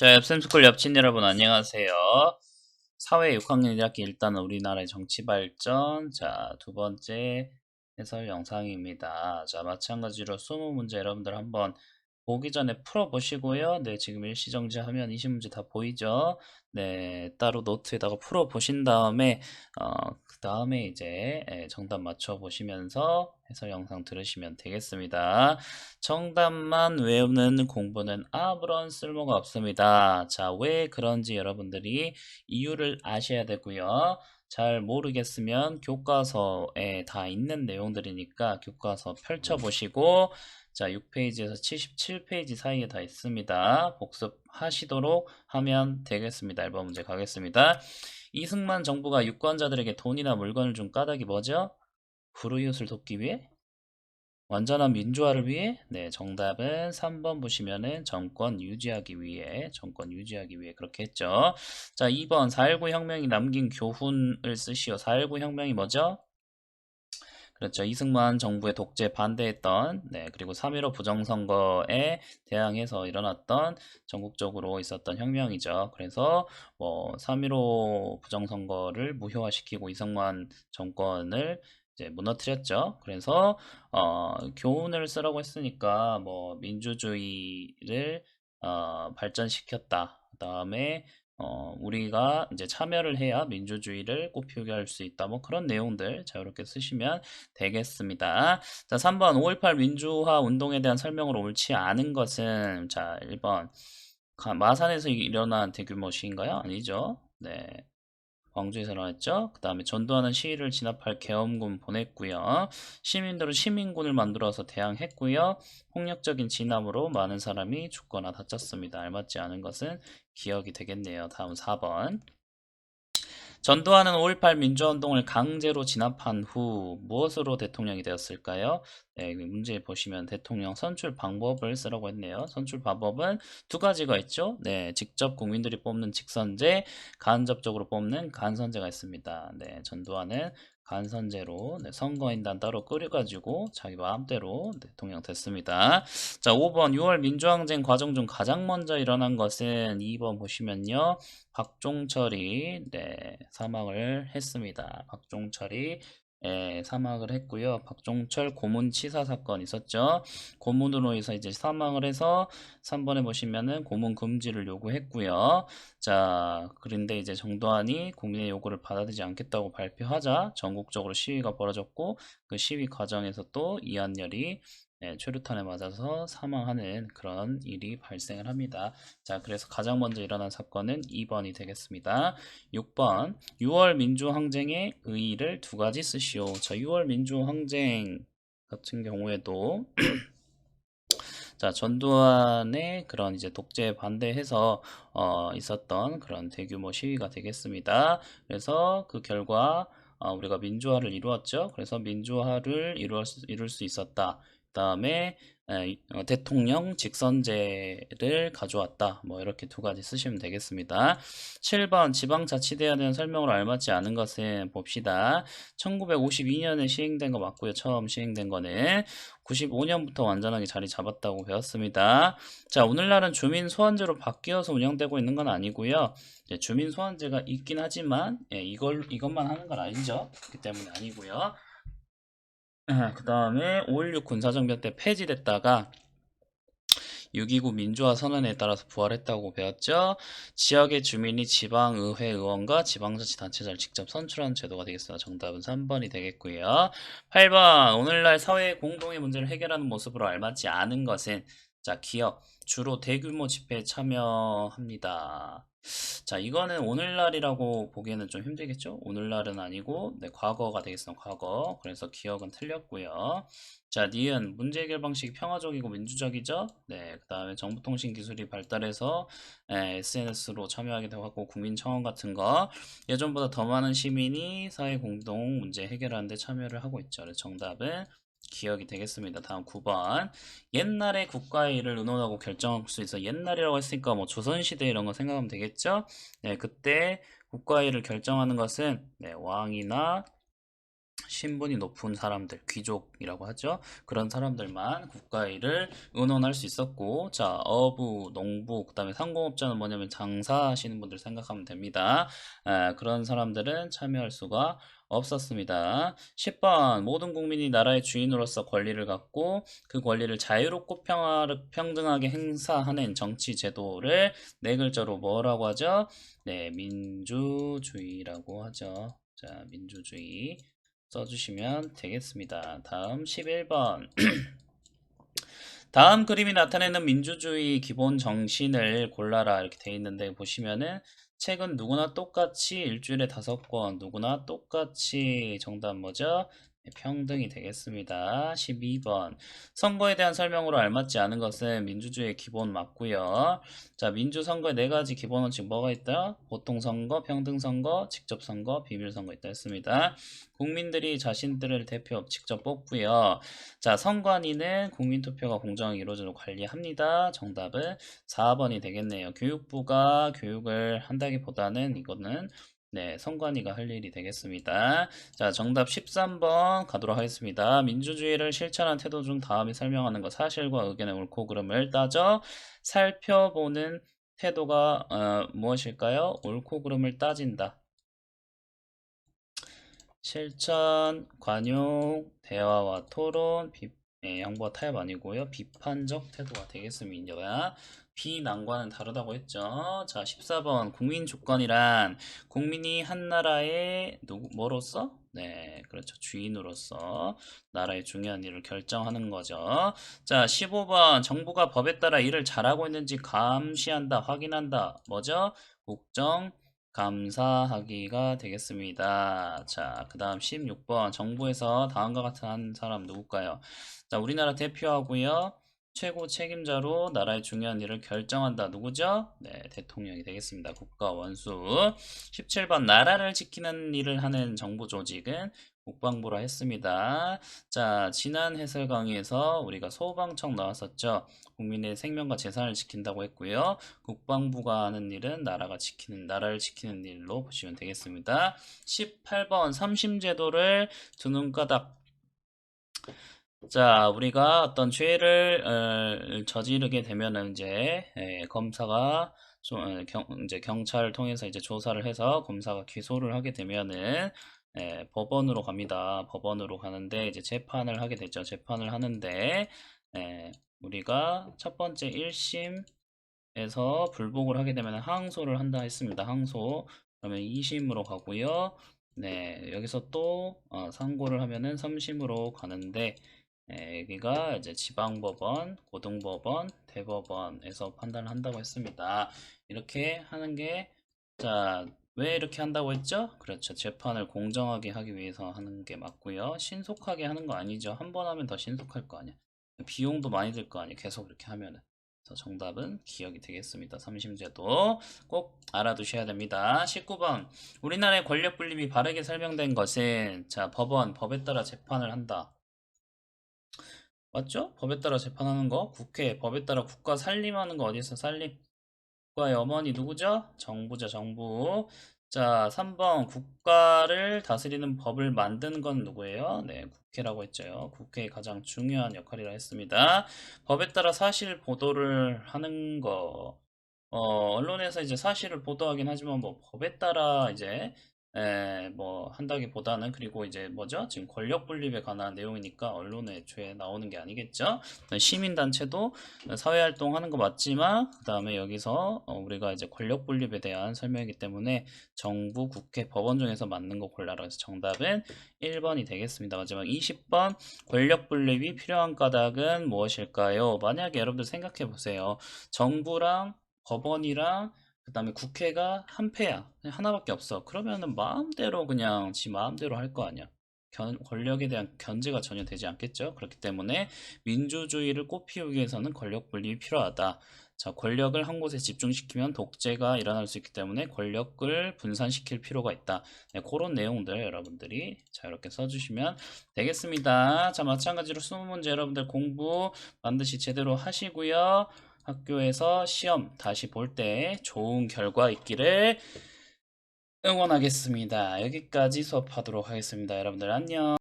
자, 앱쌤스쿨 옆친 여러분 안녕하세요. 사회 6학년 1학기 일단은 우리나라의 정치 발전. 자, 두 번째 해설 영상입니다. 자, 마찬가지로 20문제 여러분들 한번 보기 전에 풀어보시고요. 네, 지금 일시정지 하면 20문제 다 보이죠? 네, 따로 노트에다가 풀어보신 다음에, 그 다음에 이제 정답 맞춰보시면서 해설 영상 들으시면 되겠습니다. 정답만 외우는 공부는 아무런 쓸모가 없습니다. 자, 왜 그런지 여러분들이 이유를 아셔야 되고요. 잘 모르겠으면 교과서에 다 있는 내용들이니까 교과서 펼쳐보시고 자, 6페이지에서 77페이지 사이에 다 있습니다. 복습하시도록 하면 되겠습니다. 1번 문제 가겠습니다. 이승만 정부가 유권자들에게 돈이나 물건을 준 까닭이 뭐죠? 불우이웃을 돕기 위해? 완전한 민주화를 위해? 네, 정답은 3번 보시면은 정권 유지하기 위해 그렇게 했죠. 자, 2번 4.19 혁명이 남긴 교훈을 쓰시오. 4.19 혁명이 뭐죠? 그렇죠. 이승만 정부의 독재 반대했던, 네, 그리고 3.15 부정선거에 대항해서 일어났던 전국적으로 있었던 혁명이죠. 그래서 뭐 3.15 부정선거를 무효화시키고 이승만 정권을 이제 무너뜨렸죠. 그래서 교훈을 쓰라고 했으니까 뭐 민주주의를 발전시켰다. 그다음에 우리가 이제 참여를 해야 민주주의를 꽃피우게 할 수 있다. 뭐 그런 내용들 자유롭게 쓰시면 되겠습니다. 자, 3번 5.18 민주화 운동에 대한 설명으로 옳지 않은 것은 자, 1번 마산에서 일어난 대규모 시위인가요? 아니죠. 네. 광주에서 일어났죠. 그 다음에 전두환은 시위를 진압할 계엄군 보냈고요. 시민들은 시민군을 만들어서 대항했고요. 폭력적인 진압으로 많은 사람이 죽거나 다쳤습니다. 알맞지 않은 것은 기억이 되겠네요. 다음 4번. 전두환은 5.18 민주화운동을 강제로 진압한 후 무엇으로 대통령이 되었을까요? 네, 문제 보시면 대통령 선출 방법을 쓰라고 했네요. 선출 방법은 두 가지가 있죠. 네, 직접 국민들이 뽑는 직선제, 간접적으로 뽑는 간선제가 있습니다. 네, 전두환은 간선제로 네, 선거인단 따로 끓여가지고 자기 마음대로 대통령 됐습니다. 자, 5번 6월 민주항쟁 과정 중 가장 먼저 일어난 것은 2번 보시면요. 박종철이 네, 사망을 했습니다. 박종철이 사망을 했고요. 박종철 고문치사 사건 있었죠. 고문으로 해서 이제 사망을 해서 3번에 보시면은 고문 금지를 요구했고요. 자, 그런데 이제 정도환이 국민의 요구를 받아들이지 않겠다고 발표하자 전국적으로 시위가 벌어졌고 그 시위 과정에서 또 이한열이 최루탄에 맞아서 사망하는 그런 일이 발생을 합니다. 자, 그래서 가장 먼저 일어난 사건은 2번이 되겠습니다. 6번 6월 민주항쟁의 의의를 두 가지 쓰시오. 자, 6월 민주항쟁 같은 경우에도 자, 전두환의 그런 이제 독재에 반대해서 있었던 그런 대규모 시위가 되겠습니다. 그래서 그 결과 우리가 민주화를 이루었죠. 그래서 민주화를 이룰 수 있었다. 그다음에 대통령 직선제를 가져왔다. 뭐 이렇게 두 가지 쓰시면 되겠습니다. 7번 지방자치제에 대한 설명으로 알맞지 않은 것은 봅시다. 1952년에 시행된 거 맞고요. 처음 시행된 거는 95년부터 완전하게 자리 잡았다고 배웠습니다. 자, 오늘날은 주민 소환제로 바뀌어서 운영되고 있는 건 아니고요. 주민 소환제가 있긴 하지만 이것만 하는 건 아니죠. 그렇기 때문에 아니고요. 그 다음에 5.16 군사정변 때 폐지됐다가 6.29 민주화 선언에 따라서 부활했다고 배웠죠. 지역의 주민이 지방의회 의원과 지방자치단체장을 직접 선출하는 제도가 되겠습니다. 정답은 3번이 되겠고요. 8번 오늘날 사회의 공동의 문제를 해결하는 모습으로 알맞지 않은 것은 자, 기업 주로 대규모 집회에 참여합니다. 자, 이거는 오늘날이라고 보기에는 좀 힘들겠죠? 오늘날은 아니고, 네, 과거가 되겠습니다. 과거. 그래서 기억은 틀렸고요. 자, 니은 문제 해결 방식이 평화적이고 민주적이죠? 네, 그 다음에 정보통신 기술이 발달해서 SNS로 참여하게 되고 국민청원 같은 거 예전보다 더 많은 시민이 사회 공동 문제 해결하는 데 참여를 하고 있죠. 그래서 정답은 기억이 되겠습니다. 다음 9번. 옛날에 국가의 일을 의논하고 결정할 수 있어. 옛날이라고 했으니까 뭐 조선시대 이런 거 생각하면 되겠죠? 네, 그때 국가의 일을 결정하는 것은 네, 왕이나 신분이 높은 사람들, 귀족이라고 하죠. 그런 사람들만 국가 일을 의논할 수 있었고, 자, 어부, 농부, 그다음에 상공업자는 뭐냐면 장사하시는 분들 생각하면 됩니다. 그런 사람들은 참여할 수가 없었습니다. 10번 모든 국민이 나라의 주인으로서 권리를 갖고 그 권리를 자유롭고 평등하게 행사하는 정치 제도를 네 글자로 뭐라고 하죠? 네, 민주주의라고 하죠. 자, 민주주의 써주시면 되겠습니다. 다음 11번. 다음 그림이 나타내는 민주주의 기본 정신을 골라라 이렇게 돼 있는데 보시면은 책은 누구나 똑같이 일주일에 5권, 누구나 똑같이 정답 뭐죠? 네, 평등이 되겠습니다. 12번. 선거에 대한 설명으로 알맞지 않은 것은 민주주의의 기본 맞고요. 자, 민주선거에 네 가지 기본 원칙 뭐가 있다? 보통선거, 평등선거, 직접선거, 비밀선거 있다 했습니다. 국민들이 자신들을 대표 직접 뽑고요. 자, 선관위는 국민투표가 공정하게 이루어지도록 관리합니다. 정답은 4번이 되겠네요. 교육부가 교육을 한다기보다는 이거는 네, 선관위가 할 일이 되겠습니다. 자, 정답 13번 가도록 하겠습니다. 민주주의를 실천한 태도 중 다음에 설명하는 것 사실과 의견의 옳고 그름을 따져 살펴보는 태도가 무엇일까요? 옳고 그름을 따진다. 실천, 관용, 대화와 토론, 양보와 타협 아니고요. 비판적 태도가 되겠습니다. 비난과는 다르다고 했죠. 자, 14번 국민 주권이란 국민이 한 나라의 뭐로서? 네, 그렇죠. 주인으로서 나라의 중요한 일을 결정하는 거죠. 자, 15번 정부가 법에 따라 일을 잘하고 있는지 감시한다, 확인한다. 뭐죠? 국정 감사하기가 되겠습니다. 자, 그 다음 16번. 정부에서 다음과 같은 한 사람 누굴까요? 자, 우리나라 대표하고요. 최고 책임자로 나라의 중요한 일을 결정한다. 누구죠? 네, 대통령이 되겠습니다. 국가 원수. 17번. 나라를 지키는 일을 하는 정부 조직은 국방부라 했습니다. 자, 지난 해설 강의에서 우리가 소방청 나왔었죠. 국민의 생명과 재산을 지킨다고 했고요. 국방부가 하는 일은 나라를 지키는 일로 보시면 되겠습니다. 18번 삼심제도를 두 눈가닥. 자, 우리가 어떤 죄를 저지르게 되면은 이제 검사가 이제 경찰을 통해서 이제 조사를 해서 검사가 기소를 하게 되면은 법원으로 갑니다. 법원으로 가는데 이제 재판을 하게 되죠. 재판을 하는데 우리가 첫 번째 1심 에서 불복을 하게 되면 항소를 한다 했습니다. 항소. 그러면 2심으로 가고요. 네, 여기서 또 상고를 하면은 3심으로 가는데 여기가 이제 지방법원, 고등법원, 대법원에서 판단을 한다고 했습니다. 이렇게 하는 게 자, 왜 이렇게 한다고 했죠? 그렇죠. 재판을 공정하게 하기 위해서 하는 게 맞고요. 신속하게 하는 거 아니죠. 한 번 하면 더 신속할 거 아니야. 비용도 많이 들 거 아니에요. 계속 이렇게 하면은. 그래서 정답은 기억이 되겠습니다. 삼심제도 꼭 알아두셔야 됩니다. 19번. 우리나라의 권력 분립이 바르게 설명된 것은 자, 법에 따라 재판을 한다. 맞죠? 법에 따라 재판하는 거, 국회, 법에 따라 국가 살림하는 거 어디서 살림? 국가의 어머니 누구죠? 정부죠, 정부. 자, 3번 국가를 다스리는 법을 만드는 건 누구예요? 네, 국회라고 했죠. 국회의 가장 중요한 역할이라 했습니다. 법에 따라 사실 보도를 하는 거. 언론에서 이제 사실을 보도하긴 하지만 뭐 법에 따라 이제 뭐 한다기보다는 그리고 이제 뭐죠? 지금 권력 분립에 관한 내용이니까 언론에 애초에 나오는 게 아니겠죠? 시민단체도 사회활동 하는 거 맞지만 그다음에 여기서 우리가 이제 권력 분립에 대한 설명이기 때문에 정부, 국회, 법원 중에서 맞는 거 골라라. 그래서 정답은 1번이 되겠습니다. 마지막 20번 권력 분립이 필요한 까닭은 무엇일까요? 만약에 여러분들 생각해 보세요. 정부랑 법원이랑 그다음에 국회가 한 패야. 그냥 하나밖에 없어. 그러면은 마음대로 그냥 지 마음대로 할 거 아니야. 권력에 대한 견제가 전혀 되지 않겠죠. 그렇기 때문에 민주주의를 꽃피우기 위해서는 권력 분립이 필요하다. 자, 권력을 한 곳에 집중시키면 독재가 일어날 수 있기 때문에 권력을 분산시킬 필요가 있다. 네, 그런 내용들 여러분들이 자 이렇게 써주시면 되겠습니다. 자, 마찬가지로 20문제 여러분들 공부 반드시 제대로 하시고요. 학교에서 시험 다시 볼 때 좋은 결과 있기를 응원하겠습니다. 여기까지 수업하도록 하겠습니다. 여러분들 안녕.